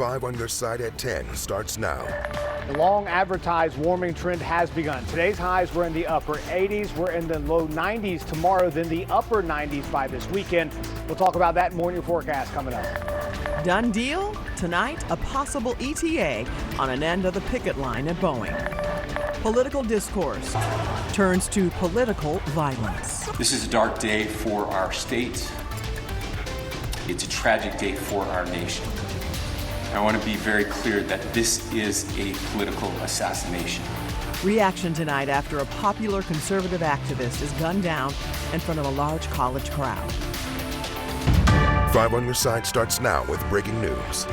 5 on your side at 10 starts now. The long advertised warming trend has begun. Today's highs were in the upper 80s. We're in the low 90s tomorrow, then the upper 90s by this weekend. We'll talk about that more in your forecast coming up. Done deal? Tonight, a possible ETA on an end of the picket line at Boeing. Political discourse turns to political violence. This is a dark day for our state. It's a tragic day for our nation. I want to be very clear that this is a political assassination. Reaction tonight after a popular conservative activist is gunned down in front of a large college crowd. 5 on your side starts now with breaking news.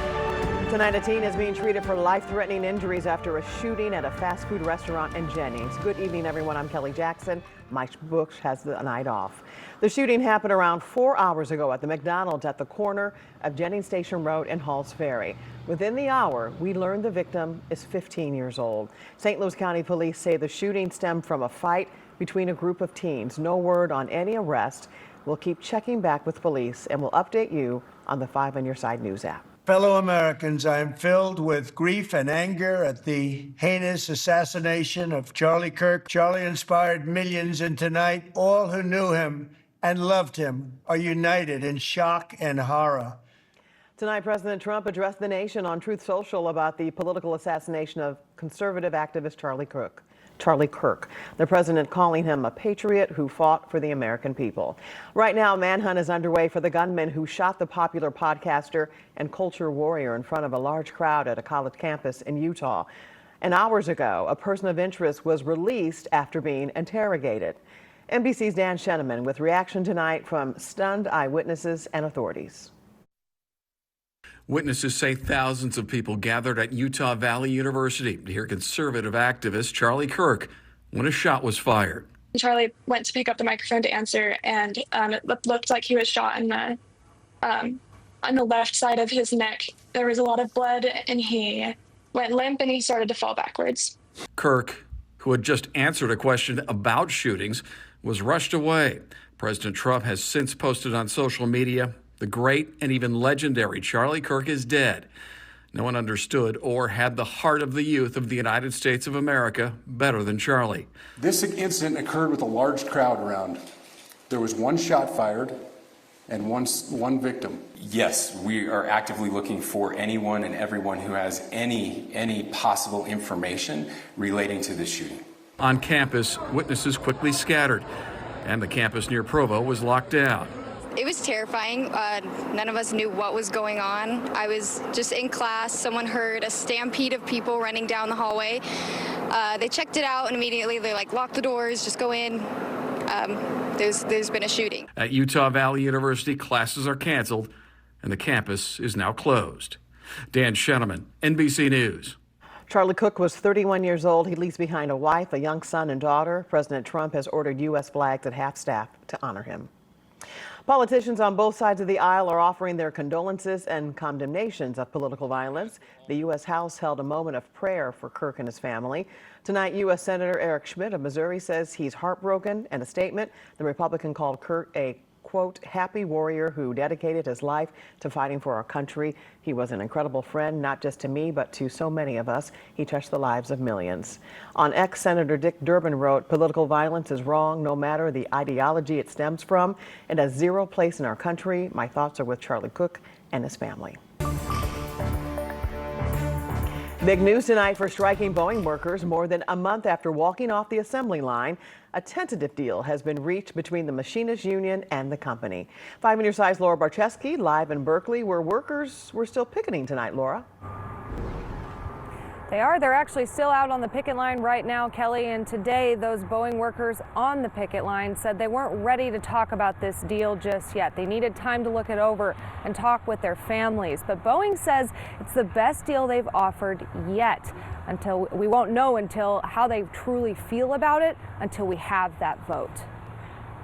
Tonight, a teen is being treated for life-threatening injuries after a shooting at a fast food restaurant in Jennings. Good evening, everyone. I'm Kelly Jackson. Mike Bush has the night off. The shooting happened around 4 hours ago at the McDonald's at the corner of Jennings Station Road and Halls Ferry. Within the hour, we learned the victim is 15 years old. St. Louis County Police say the shooting stemmed from a fight between a group of teens. No word on any arrest. We'll keep checking back with police and we'll update you on the 5 on Your Side News app. Fellow Americans, I am filled with grief and anger at the heinous assassination of Charlie Kirk. Charlie inspired millions, and tonight, all who knew him and loved him are united in shock and horror. Tonight, President Trump addressed the nation on Truth Social about the political assassination of conservative activist Charlie Kirk. The president calling him a patriot who fought for the American people. Right now, a manhunt is underway for the gunman who shot the popular podcaster and culture warrior in front of a large crowd at a college campus in Utah. And hours ago, a person of interest was released after being interrogated. NBC's Dan Sheneman with reaction tonight from stunned eyewitnesses and authorities. Witnesses say thousands of people gathered at Utah Valley University to hear conservative activist Charlie Kirk when a shot was fired. Charlie went to pick up the microphone to answer, and it looked like he was shot in on the left side of his neck. There was a lot of blood, and he went limp, and he started to fall backwards. Kirk, who had just answered a question about shootings, was rushed away. President Trump has since posted on social media, "The great and even legendary Charlie Kirk is dead. No one understood or had the heart of the youth of the United States of America better than Charlie." This incident occurred with a large crowd around. There was one shot fired and one victim. Yes, we are actively looking for anyone and everyone who has any possible information relating to this shooting. On campus, witnesses quickly scattered, and the campus near Provo was locked down. It was terrifying. None of us knew what was going on. I was just in class. Someone heard a stampede of people running down the hallway. They checked it out, and immediately they're like, lock the doors, just go in. There's been a shooting. At Utah Valley University, classes are canceled, and the campus is now closed. Dan Sheneman, NBC News. Charlie Kirk was 31 years old. He leaves behind a wife, a young son, and daughter. President Trump has ordered U.S. flags at half-staff to honor him. Politicians on both sides of the aisle are offering their condolences and condemnations of political violence. The U.S. House held a moment of prayer for Kirk and his family. Tonight, U.S. Senator Eric Schmidt of Missouri says he's heartbroken. In a statement, the Republican called Kirk a, quote, happy warrior who dedicated his life to fighting for our country. He was an incredible friend, not just to me, but to so many of us. He touched the lives of millions. On X, Senator Dick Durbin wrote, political violence is wrong no matter the ideology it stems from. It has zero place in our country. My thoughts are with Charlie Kirk and his family. Big news tonight for striking Boeing workers. More than a month after walking off the assembly line, a tentative deal has been reached between the machinists union and the company. 5 on Your Side's Laura Barczewski live in Berkeley, where workers were still picketing tonight. Laura? They are. They're actually still out on the picket line right now, Kelly. And today, those Boeing workers on the picket line said they weren't ready to talk about this deal just yet. They needed time to look it over and talk with their families. But Boeing says it's the best deal they've offered yet. Until we won't know until how they truly feel about it until we have that vote.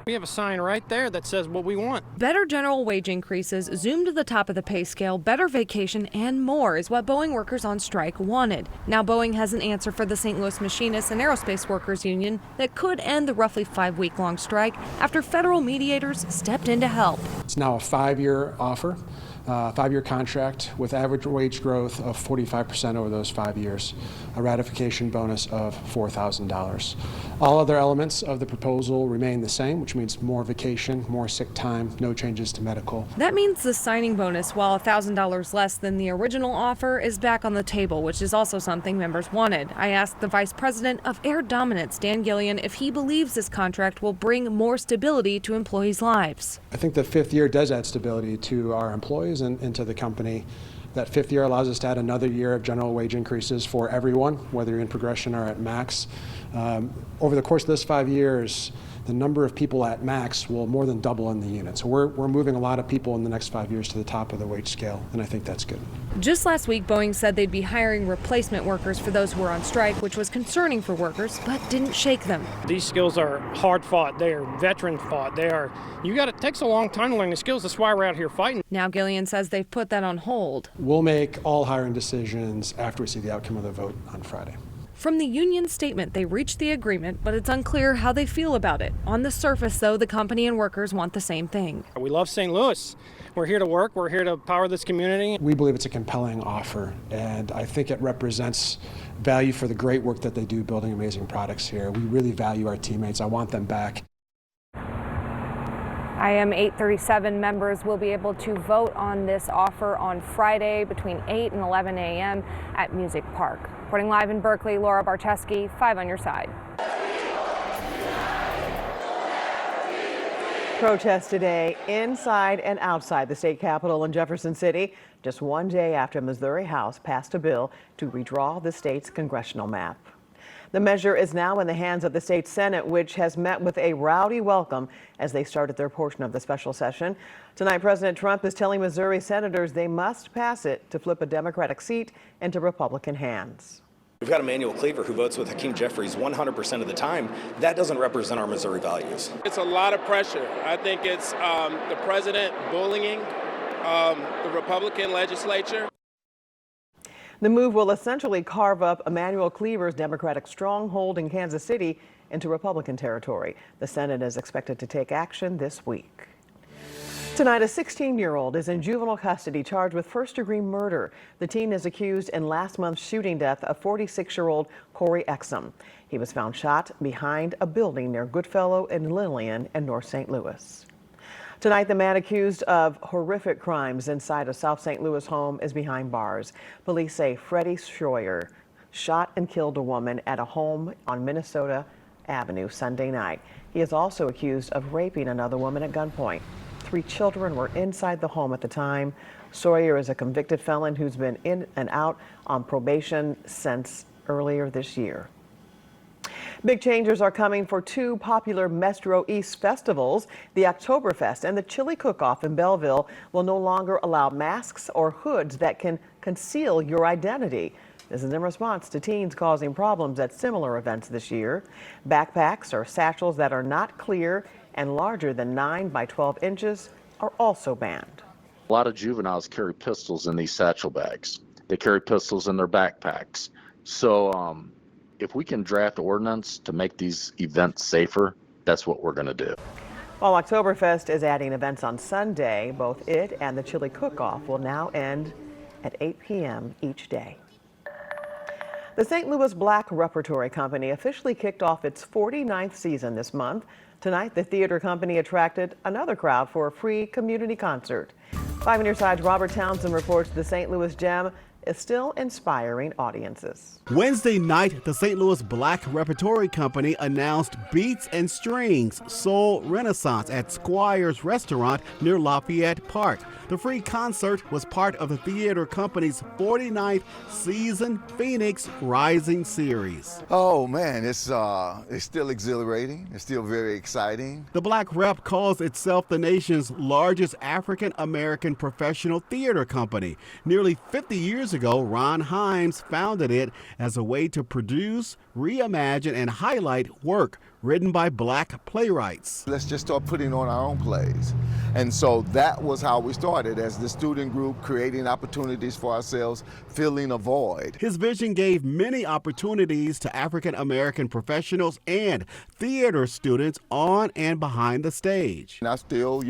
We have a sign right there that says what we want. Better general wage increases, zoom to the top of the pay scale, better vacation, and more is what Boeing workers on strike wanted. Now Boeing has an answer for the St. Louis Machinists and Aerospace Workers Union that could end the roughly 5-week-long strike after federal mediators stepped in to help. It's now a 5-year offer, 5-year contract with average wage growth of 45% over those 5 years, a ratification bonus of $4,000. All other elements of the proposal remain the same, which means more vacation, more sick time, no changes to medical. That means the signing bonus, while $1,000 less than the original offer, is back on the table, which is also something members wanted. I asked the Vice President of Air Dominance, Dan Gillian, if he believes this contract will bring more stability to employees' lives. I think the 5th year does add stability to our employees and to the company. That 5th year allows us to add another year of general wage increases for everyone, whether you're in progression or at max. Over the course of this 5 years, the number of people at max will more than double in the unit. So we're moving a lot of people in the next 5 years to the top of the wage scale, and I think that's good. Just last week, Boeing said they'd be hiring replacement workers for those who are on strike, which was concerning for workers, but didn't shake them. These skills are hard fought. They are veteran fought. It takes a long time to learn the skills. That's why we're out here fighting. Now Gillian says they've put that on hold. We'll make all hiring decisions after we see the outcome of the vote on Friday. From the union statement, they reached the agreement, but it's unclear how they feel about it. On the surface, though, the company and workers want the same thing. We love St. Louis. We're here to work. We're here to power this community. We believe it's a compelling offer, and I think it represents value for the great work that they do building amazing products here. We really value our teammates. I want them back. IM 837 members will be able to vote on this offer on Friday between 8 and 11 a.m. at Music Park. Reporting live in Berkeley, Laura Barcheski, 5 on your side. Protests today inside and outside the state capitol in Jefferson City, just one day after Missouri House passed a bill to redraw the state's congressional map. The measure is now in the hands of the state Senate, which has met with a rowdy welcome as they started their portion of the special session. Tonight, President Trump is telling Missouri senators they must pass it to flip a Democratic seat into Republican hands. We've got Emanuel Cleaver who votes with Hakeem Jeffries 100% of the time. That doesn't represent our Missouri values. It's a lot of pressure. I think it's the president bullying the Republican legislature. The move will essentially carve up Emanuel Cleaver's Democratic stronghold in Kansas City into Republican territory. The Senate is expected to take action this week. Tonight, a 16-year-old is in juvenile custody charged with first-degree murder. The teen is accused in last month's shooting death of 46-year-old Corey Exum. He was found shot behind a building near Goodfellow and Lillian in North St. Louis. Tonight, the man accused of horrific crimes inside a South St. Louis home is behind bars. Police say Freddie Schroyer shot and killed a woman at a home on Minnesota Avenue Sunday night. He is also accused of raping another woman at gunpoint. 3 children were inside the home at the time. Sawyer is a convicted felon who's been in and out on probation since earlier this year. Big changes are coming for 2 popular Metro East festivals. The Oktoberfest and the Chili Cook-Off in Belleville will no longer allow masks or hoods that can conceal your identity. This is in response to teens causing problems at similar events this year. Backpacks or satchels that are not clear and larger than 9 by 12 inches are also banned. A lot of juveniles carry pistols in these satchel bags. They carry pistols in their backpacks. So if we can draft ordinance to make these events safer, that's what we're going to do. While Oktoberfest is adding events on Sunday, both it and the Chili Cook-Off will now end at 8 p.m. each day. The St. Louis Black Repertory Company officially kicked off its 49th season this month. Tonight, the theater company attracted another crowd for a free community concert. 5 on your side's Robert Townsend reports the St. Louis Gem is still inspiring audiences. Wednesday night, the St. Louis Black Repertory Company announced Beats and Strings Soul Renaissance at Squire's Restaurant near Lafayette Park. The free concert was part of the theater company's 49th season Phoenix Rising series. Oh man, it's still exhilarating. It's still very exciting. The Black Rep calls itself the nation's largest African American professional theater company. Nearly 50 years ago, Ron Himes founded it as a way to produce, reimagine, and highlight work written by black playwrights. Let's just start putting on our own plays. And so that was how we started, as the student group, creating opportunities for ourselves, filling a void. His vision gave many opportunities to African American professionals and theater students on and behind the stage. And I still,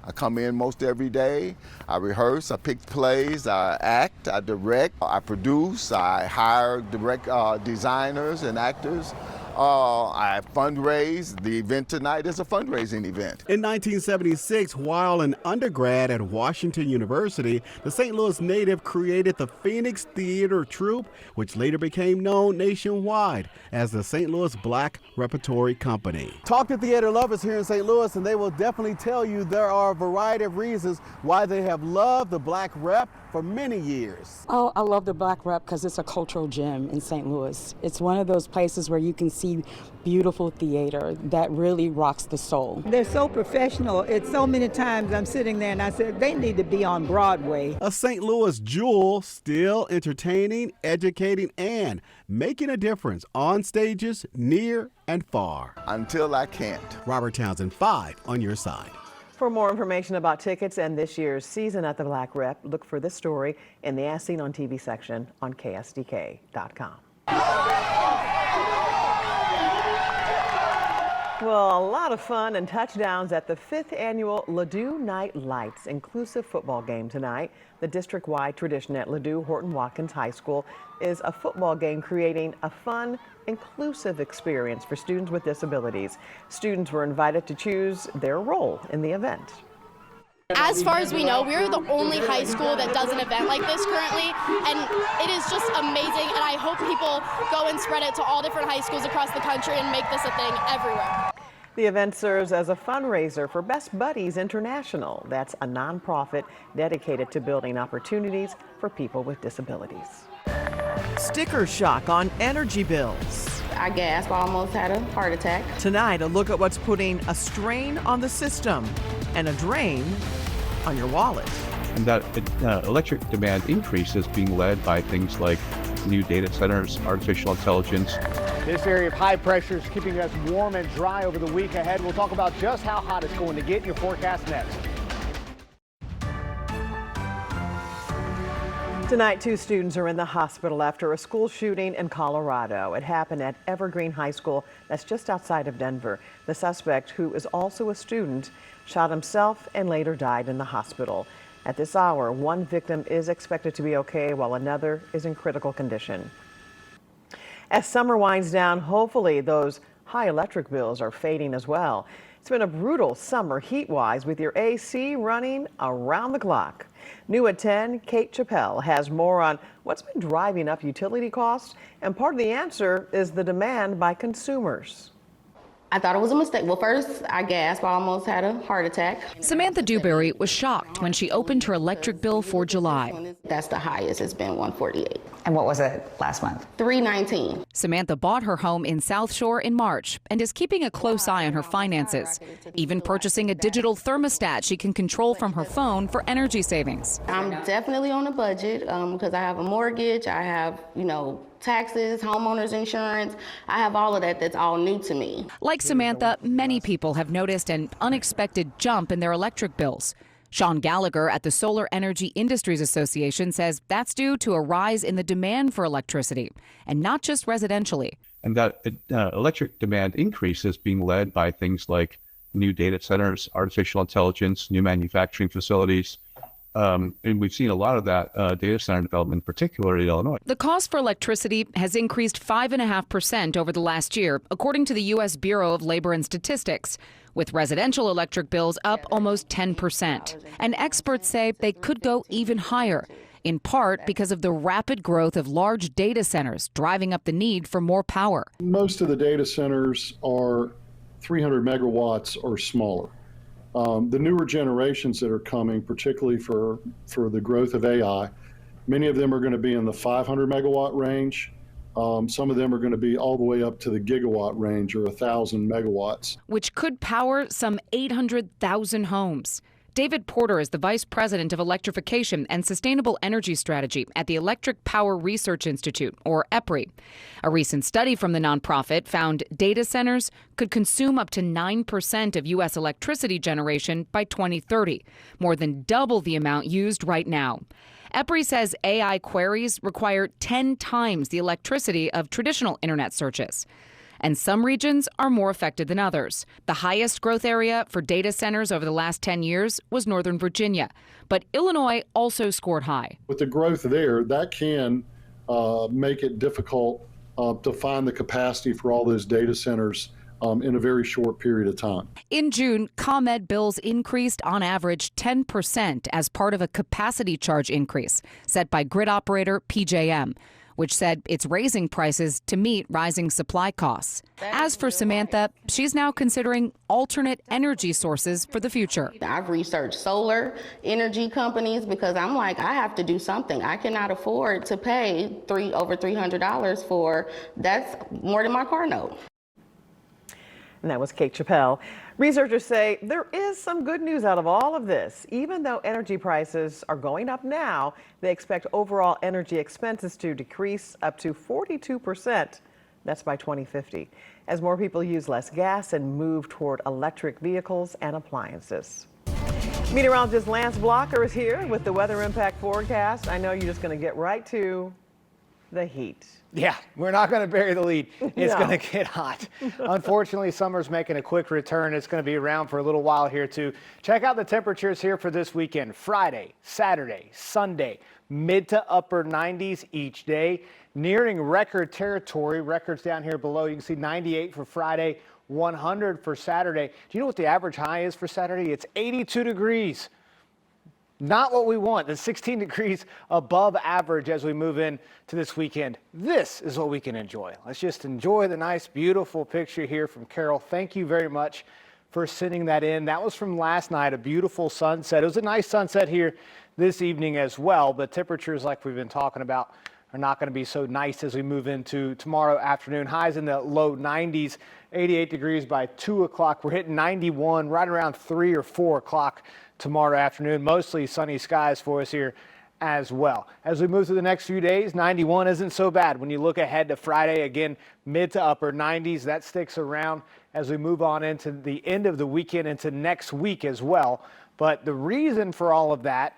I come in most every day. I rehearse, I pick plays, I act, I direct, I produce, I hire direct designers and actors. I fundraise. The event tonight is a fundraising event. In 1976, while an undergrad at Washington University, the St. Louis native created the Phoenix Theater Troupe, which later became known nationwide as the St. Louis Black Repertory Company. Talk to theater lovers here in St. Louis, and they will definitely tell you there are a variety of reasons why they have loved the Black Rep for many years. Oh, I love the Black Rep because it's a cultural gem in St. Louis. It's one of those places where you can see beautiful theater that really rocks the soul. They're so professional. It's so many times I'm sitting there and I said, they need to be on Broadway. A St. Louis jewel, still entertaining, educating, and making a difference on stages near and far. Until I can't. Robert Townsend, 5 on your side. For more information about tickets and this year's season at the Black Rep, look for this story in the As Seen on TV section on KSDK.com. Well, a lot of fun and touchdowns at the 5th annual Ladue Night Lights inclusive football game tonight. The district-wide tradition at Ladue Horton Watkins High School is a football game creating a fun, inclusive experience for students with disabilities. Students were invited to choose their role in the event. As far as we know, we're the only high school that does an event like this currently, and it is just amazing, and I hope people go and spread it to all different high schools across the country and make this a thing everywhere. The event serves as a fundraiser for Best Buddies International. That's a nonprofit dedicated to building opportunities for people with disabilities. Sticker shock on energy bills. I gasped, I almost had a heart attack. Tonight, a look at what's putting a strain on the system and a drain on your wallet. And that electric demand increase is being led by things like new data centers, artificial intelligence. This area of high pressure is keeping us warm and dry over the week ahead. We'll talk about just how hot it's going to get in your forecast next. Tonight, 2 students are in the hospital after a school shooting in Colorado. It happened at Evergreen High School, that's just outside of Denver. The suspect, who is also a student, shot himself and later died in the hospital. At this hour, 1 victim is expected to be okay, while another is in critical condition. As summer winds down, hopefully those high electric bills are fading as well. It's been a brutal summer heat-wise with your AC running around the clock. New at 10, Kate Chappelle has more on what's been driving up utility costs, and part of the answer is the demand by consumers. I thought it was a mistake. Well, first, I gasped. I almost had a heart attack. Samantha Dewberry was shocked when she opened her electric bill for July. That's the highest. It's been $148. And what was it last month? $319. Samantha bought her home in South Shore in March and is keeping a close eye on her finances, even purchasing a digital thermostat she can control from her phone for energy savings. I'm definitely on a budget because I have a mortgage. I have, taxes, homeowners insurance. I have all of that. That's all new to me. Like Samantha, many people have noticed an unexpected jump in their electric bills. Sean Gallagher at the Solar Energy Industries Association says that's due to a rise in the demand for electricity, and not just residentially. And that electric demand increase is being led by things like new data centers, artificial intelligence, new manufacturing facilities. And we've seen a lot of that data center development, particularly in Illinois. The cost for electricity has increased 5.5% over the last year, according to the U.S. Bureau of Labor and Statistics, with residential electric bills up almost 10%. And experts say they could go even higher, in part because of the rapid growth of large data centers, driving up the need for more power. Most of the data centers are 300 megawatts or smaller. The newer generations that are coming, particularly for the growth of AI, many of them are going to be in the 500 megawatt range. Some of them are going to be all the way up to the gigawatt range, or 1,000 megawatts. Which could power some 800,000 homes. David Porter is the Vice President of Electrification and Sustainable Energy Strategy at the Electric Power Research Institute, or EPRI. A recent study from the nonprofit found data centers could consume up to 9% of U.S. electricity generation by 2030, more than double the amount used right now. EPRI says AI queries require 10 times the electricity of traditional internet searches. And some regions are more affected than others. The highest growth area for data centers over the last 10 years was Northern Virginia. But Illinois also scored high. With the growth there, that can make it difficult to find the capacity for all those data centers in a very short period of time. In June, ComEd bills increased on average 10% as part of a capacity charge increase set by grid operator PJM, which said it's raising prices to meet rising supply costs. As for Samantha, she's now considering alternate energy sources for the future. I've researched solar energy companies because I'm like, I have to do something. I cannot afford to pay over $300 for, that's more than my car note. And that was Kate Chappelle. Researchers say there is some good news out of all of this. Even though energy prices are going up now, they expect overall energy expenses to decrease up to 42%. That's by 2050, as more people use less gas and move toward electric vehicles and appliances. Meteorologist Lance Blocker is here with the weather impact forecast. I know you're just going to get right to the heat. Yeah, we're not going to bury the lead. It's No. going to get hot. Unfortunately, summer's making a quick return. It's going to be around for a little while here, too. Check out the temperatures here for this weekend. Friday, Saturday, Sunday, mid to upper 90s each day, nearing record territory. Records down here below. You can see 98 for Friday, 100 for Saturday. Do you know what the average high is for Saturday? It's 82 degrees. Not what we want. The 16 degrees above average as we move in to this weekend. This is what we can enjoy. Let's just enjoy the nice, beautiful picture here from Carol. Thank you very much for sending that in. That was from last night, a beautiful sunset. It was a nice sunset here this evening as well, but temperatures like we've been talking about are not going to be so nice as we move into tomorrow afternoon. Highs in the low 90s, 88 degrees by 2 o'clock. We're hitting 91 right around 3 or 4 o'clock tomorrow afternoon. Mostly sunny skies for us here as well. As we move through the next few days, 91 isn't so bad. When you look ahead to Friday, again, mid to upper 90s, that sticks around as we move on into the end of the weekend, into next week as well. But the reason for all of that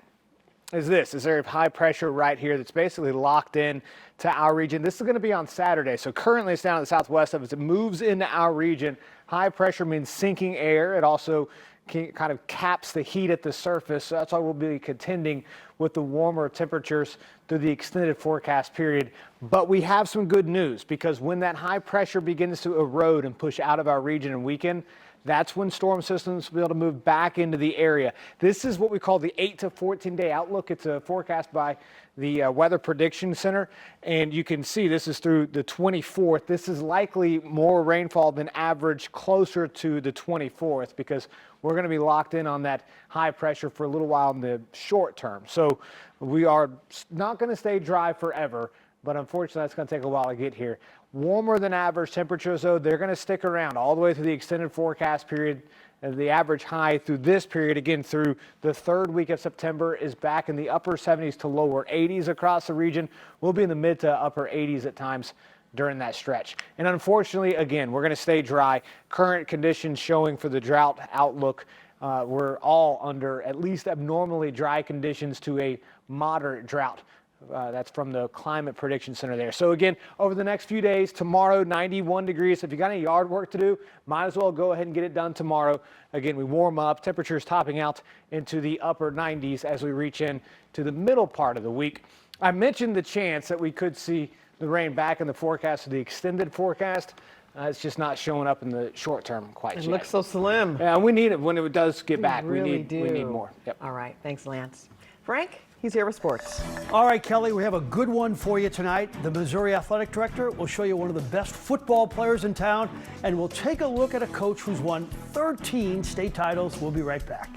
is this. Is there high pressure right here that's basically locked in to our region. This is going to be on Saturday. So currently it's down in the southwest of us. It moves into our region. High pressure means sinking air. It also kind of caps the heat at the surface. So that's why we'll be contending with the warmer temperatures through the extended forecast period. But we have some good news, because when that high pressure begins to erode and push out of our region and weaken, that's when storm systems will be able to move back into the area. This is what we call the 8 to 14 day outlook. It's a forecast by the Weather Prediction Center. And you can see this is through the 24th. This is likely more rainfall than average closer to the 24th, because we're going to be locked in on that high pressure for a little while in the short term. So we are not going to stay dry forever, but unfortunately that's going to take a while to get here. Warmer than average temperatures, though, they're going to stick around all the way through the extended forecast period. And the average high through this period, again through the third week of September, is back in the upper 70s to lower 80s across the region. We'll be in the mid to upper 80s at times during that stretch. And unfortunately, again, we're going to stay dry. Current conditions showing for the drought outlook, we're all under at least abnormally dry conditions to a moderate drought. That's from the Climate Prediction Center there. So again, over the next few days, tomorrow 91 degrees. If you got any yard work to do, might as well go ahead and get it done tomorrow. Again, we warm up, temperatures topping out into the upper 90s as we reach in to the middle part of the week. I mentioned the chance that we could see the rain back in the forecast of the extended forecast. It's just not showing up in the short term quite yet. It looks so slim. Yeah, we need it when it does get back. Really we need more. Yep. All right. Thanks, Lance. Frank? He's here with sports. All right, Kelly, we have a good one for you tonight. The Missouri athletic director will show you one of the best football players in town, and we'll take a look at a coach who's won 13 state titles. We'll be right back.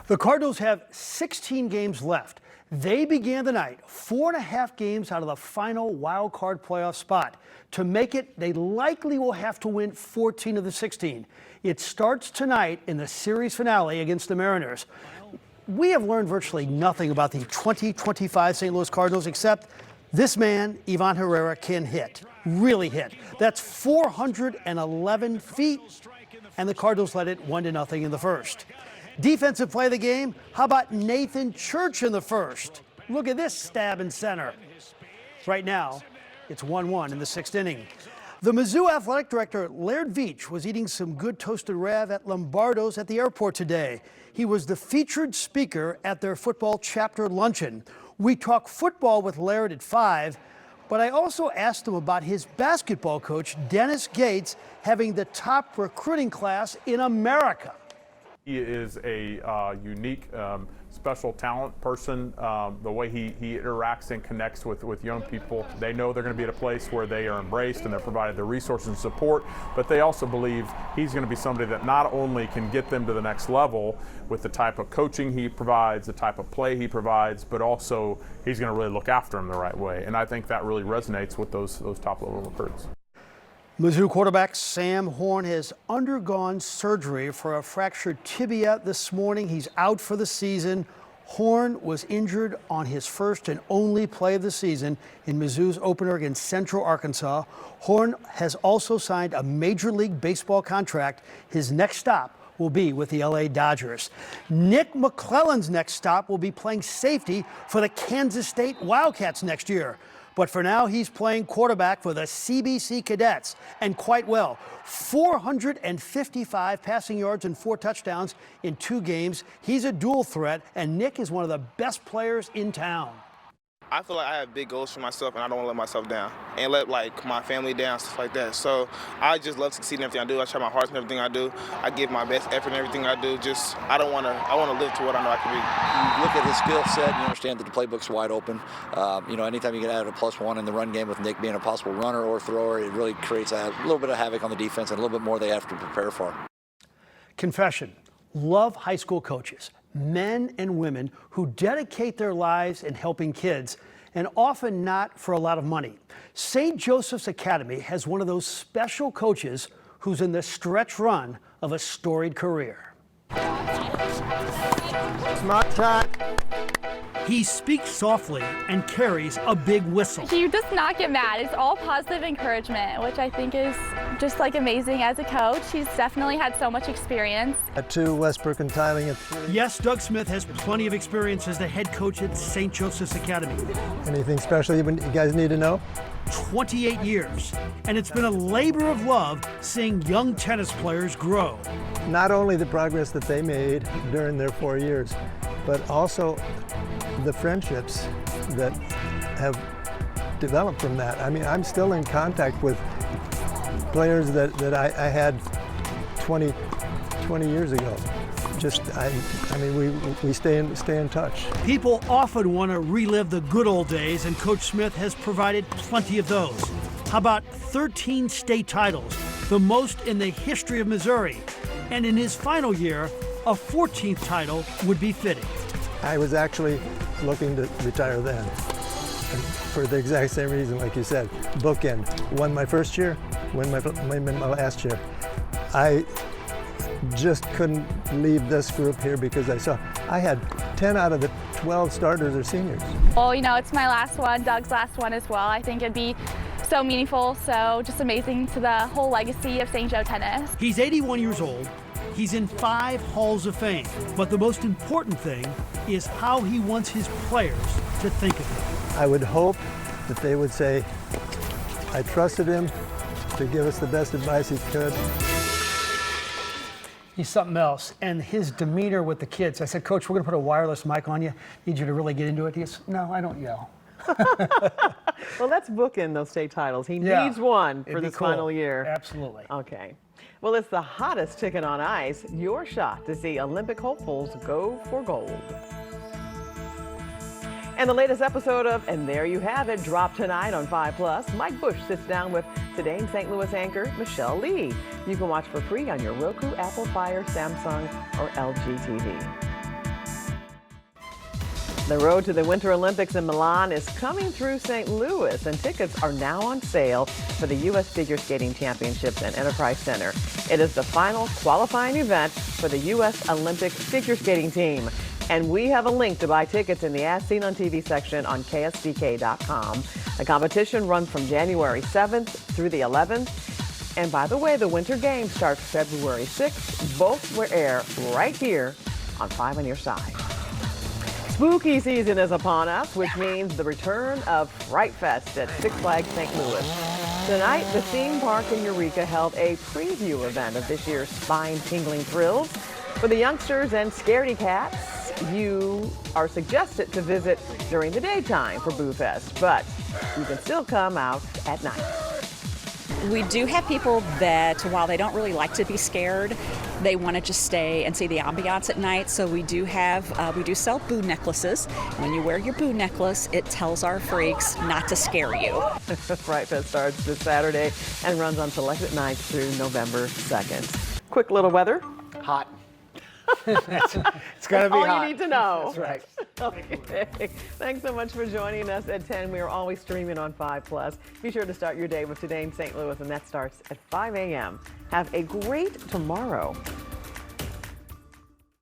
The Cardinals have 16 games left. They began the night 4.5 games out of the final wild card playoff spot. To make it, they likely will have to win 14 of the 16. It starts tonight in the series finale against the Mariners. We have learned virtually nothing about the 2025 St. Louis Cardinals except this man, Ivan Herrera, can hit, really hit. That's 411 feet, and the Cardinals led it 1-0 in the first. Defensive play of the game, how about Nathan Church in the first? Look at this stab in center. Right now, it's 1-1 in the 6th inning. The Mizzou athletic director, Laird Veach, was eating some good toasted Rev at Lombardo's at the airport today. He was the featured speaker at their football chapter luncheon. We talk football with Laird at 5, but I also asked him about his basketball coach, Dennis Gates, having the top recruiting class in America. He is a unique, special talent person. The way he interacts and connects with young people, they know they're going to be at a place where they are embraced and they're provided the resources and support, but they also believe he's going to be somebody that not only can get them to the next level with the type of coaching he provides, the type of play he provides, but also he's going to really look after them the right way. And I think that really resonates with those top-level recruits. Mizzou quarterback Sam Horn has undergone surgery for a fractured tibia this morning. He's out for the season. Horn was injured on his first and only play of the season in Mizzou's opener against Central Arkansas. Horn has also signed a Major League Baseball contract. His next stop will be with the LA Dodgers. Nick McClellan's next stop will be playing safety for the Kansas State Wildcats next year. But for now, he's playing quarterback for the CBC Cadets, and quite well. 455 passing yards and 4 touchdowns in 2 games. He's a dual threat, and Nick is one of the best players in town. I feel like I have big goals for myself, and I don't want to let myself down and let my family down, stuff like that. So I just love to succeed in everything I do. I try my hardest in everything I do. I give my best effort in everything I do. I want to live to what I know I can be. You look at his skill set, you understand that the playbook's wide open. Anytime you can add a +1 in the run game with Nick being a possible runner or thrower, it really creates a little bit of havoc on the defense and a little bit more they have to prepare for. Confession: love high school coaches, men and women who dedicate their lives in helping kids, and often not for a lot of money. St. Joseph's Academy has one of those special coaches who's in the stretch run of a storied career. Smart shot. He speaks softly and carries a big whistle. He does not get mad. It's all positive encouragement, which I think is just amazing as a coach. He's definitely had so much experience. At 2, Westbrook and Tiling at 3. Yes, Doug Smith has plenty of experience as the head coach at St. Joseph's Academy. Anything special you guys need to know? 28 years, and it's been a labor of love seeing young tennis players grow. Not only the progress that they made during their 4 years, but also the friendships that have developed from that. I mean, I'm still in contact with players that I had 20 years ago. We stay in touch. People often want to relive the good old days, and Coach Smith has provided plenty of those. How about 13 state titles, the most in the history of Missouri? And in his final year, a 14th title would be fitting. I was actually looking to retire then, and for the exact same reason, like you said, bookend. Won my first year, win my last year. I just couldn't leave this group here because I had 10 out of the 12 starters are seniors. Well, it's my last one, Doug's last one as well. I think it'd be so meaningful, so just amazing to the whole legacy of St. Joe tennis. He's 81 years old. He's in 5 Halls of Fame. But the most important thing is how he wants his players to think of him. I would hope that they would say, I trusted him to give us the best advice he could. He's something else. And his demeanor with the kids. I said, Coach, we're going to put a wireless mic on you. Need you to really get into it. He goes, no, I don't yell. Well, let's bookend those state titles. He needs one for this final year. Absolutely. Okay. Well, it's the hottest ticket on ice. Your shot to see Olympic hopefuls go for gold. And the latest episode of And There You Have It dropped tonight on 5+. Mike Bush sits down with today's St. Louis anchor, Michelle Lee. You can watch for free on your Roku, Apple Fire, Samsung, or LG TV. The road to the Winter Olympics in Milan is coming through St. Louis, and tickets are now on sale for the U.S. Figure Skating Championships at Enterprise Center. It is the final qualifying event for the U.S. Olympic figure skating team. And we have a link to buy tickets in the As Seen on TV section on KSDK.com. The competition runs from January 7th through the 11th. And by the way, the Winter Games start February 6th. Both will air right here on 5 on Your Side. Spooky season is upon us, which means the return of Fright Fest at Six Flags St. Louis. Tonight, the theme park in Eureka held a preview event of this year's spine-tingling thrills. For the youngsters and scaredy cats, you are suggested to visit during the daytime for Boo Fest, but you can still come out at night. We do have people that, while they don't really like to be scared, they want to just stay and see the ambiance at night. So we do sell Boo necklaces. When you wear your Boo necklace, it tells our freaks not to scare you. Fright Fest starts this Saturday and runs on selected nights through November 2nd. Quick little weather. Hot. It's going to be all hot. You need to know. That's right. Okay. Thanks so much for joining us at 10. We are always streaming on 5+. Be sure to start your day with Today in St. Louis, and that starts at 5 a.m. Have a great tomorrow.